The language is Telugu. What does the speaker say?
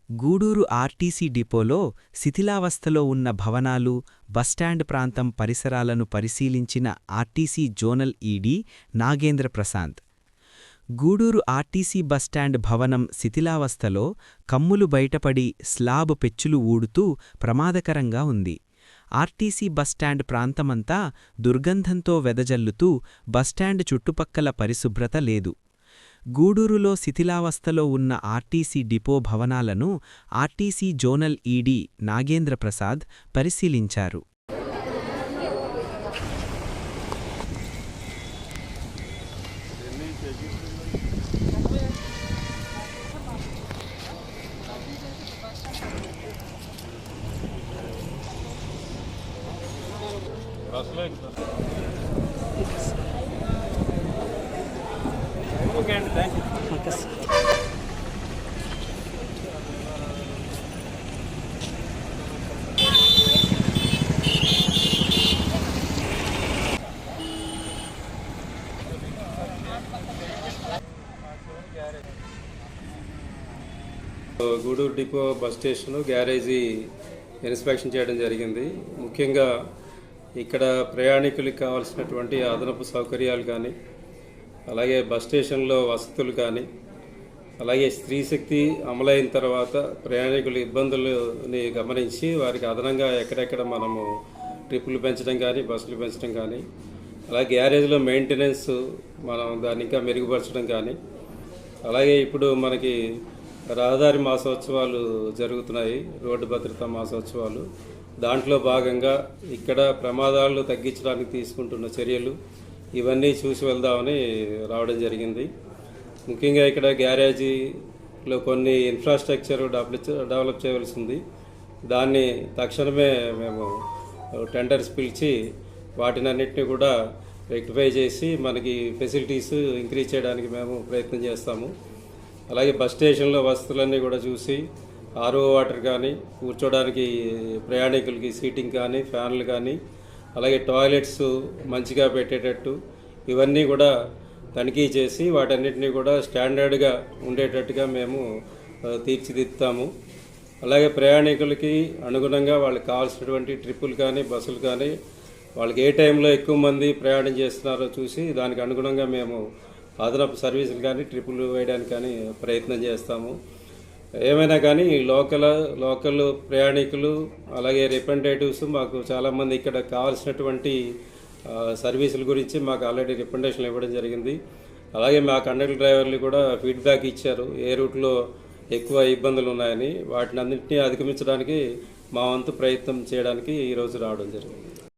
గూడూరు ఆర్టీసీ డిపోలో శిథిలావస్థలో ఉన్న భవనాలు, బస్టాండ్ ప్రాంతం పరిసరాలను పరిశీలించిన RTC zonal ED Nagendra Prashant. Gudur RTC bus stand భవనం శిథిలావస్థలో కమ్ములు బయటపడి స్లాబ్ పెచ్చులు ఊడుతూ ప్రమాదకరంగా ఉంది. ఆర్టీసీ బస్టాండ్ ప్రాంతమంతా దుర్గంధంతో వెదజల్లుతూ బస్టాండ్ చుట్టుపక్కల పరిశుభ్రత లేదు. గూడూరులో శిథిలావస్థలో ఉన్న ఆర్టీసీ డిపో భవనాలను RTC zonal ED Nagendra Prasad పరిశీలించారు. ఓకే అండి, thank you. Okay sir. Gudur depot bus station గ్యారేజీ ఇన్స్పెక్షన్ చేయడం జరిగింది. ముఖ్యంగా ఇక్కడ ప్రయాణికులకు కావాల్సినటువంటి అదనపు సౌకర్యాలు కానీ, అలాగే బస్ స్టేషన్లో వసతులు కానీ, అలాగే స్త్రీశక్తి అమలైన తర్వాత ప్రయాణికుల ఇబ్బందులని గమనించి వారికి అదనంగా ఎక్కడెక్కడ మనము ట్రిప్పులు పెంచడం కానీ, బస్సులు పెంచడం కానీ, అలాగే గ్యారేజ్లో మెయింటెనెన్స్ మనం దాన్ని ఇంకా మెరుగుపరచడం కానీ, అలాగే ఇప్పుడు మనకి రహదారి మాసోత్సవాలు జరుగుతున్నాయి, రోడ్డు భద్రతా మాసోత్సవాలు. దాంట్లో భాగంగా ఇక్కడ ప్రమాదాలు తగ్గించడానికి తీసుకుంటున్న చర్యలు ఇవన్నీ చూసి వెళ్దామని రావడం జరిగింది. ముఖ్యంగా ఇక్కడ గ్యారేజీలో కొన్ని ఇన్ఫ్రాస్ట్రక్చర్ డెవలప్ చేయవలసి ఉంది. దాన్ని తక్షణమే మేము టెండర్స్ పిలిచి వాటినన్నింటినీ కూడా రెక్టిఫై చేసి మనకి ఫెసిలిటీస్ ఇంక్రీజ్ చేయడానికి మేము ప్రయత్నం చేస్తాము. అలాగే బస్ స్టేషన్లో వసతులన్నీ కూడా చూసి ఆర్ఓ వాటర్ కానీ, కూర్చోడానికి ప్రయాణికులకి సీటింగ్ కానీ, ఫ్యాన్లు కానీ, అలాగే టాయిలెట్స్ మంచిగా పెట్టేటట్టు ఇవన్నీ కూడా తనిఖీ చేసి వాటన్నిటినీ కూడా స్టాండర్డ్గా ఉండేటట్టుగా మేము తీర్చిదిద్దుతాము. అలాగే ప్రయాణికులకి అనుగుణంగా వాళ్ళకి కావాల్సినటువంటి ట్రిప్పులు కానీ, బస్సులు కానీ, వాళ్ళకి ఏ టైంలో ఎక్కువ మంది ప్రయాణం చేస్తున్నారో చూసి దానికి అనుగుణంగా మేము అదనపు సర్వీసులు కానీ, ట్రిప్పులు వేయడానికి కానీ ప్రయత్నం చేస్తాము. ఏమైనా కానీ లోకల్ ప్రయాణికులు అలాగే రిప్రజెంటేటివ్స్ మాకు చాలామంది ఇక్కడ కావాల్సినటువంటి సర్వీసుల గురించి మాకు ఆల్రెడీ రికమెండేషన్లు ఇవ్వడం జరిగింది. అలాగే మా కండక్టర్ డ్రైవర్లు కూడా ఫీడ్బ్యాక్ ఇచ్చారు ఏ రూట్లో ఎక్కువ ఇబ్బందులు ఉన్నాయని. వాటిని అన్నింటినీ అధిగమించడానికి మా వంతు ప్రయత్నం చేయడానికి ఈరోజు రావడం జరిగింది.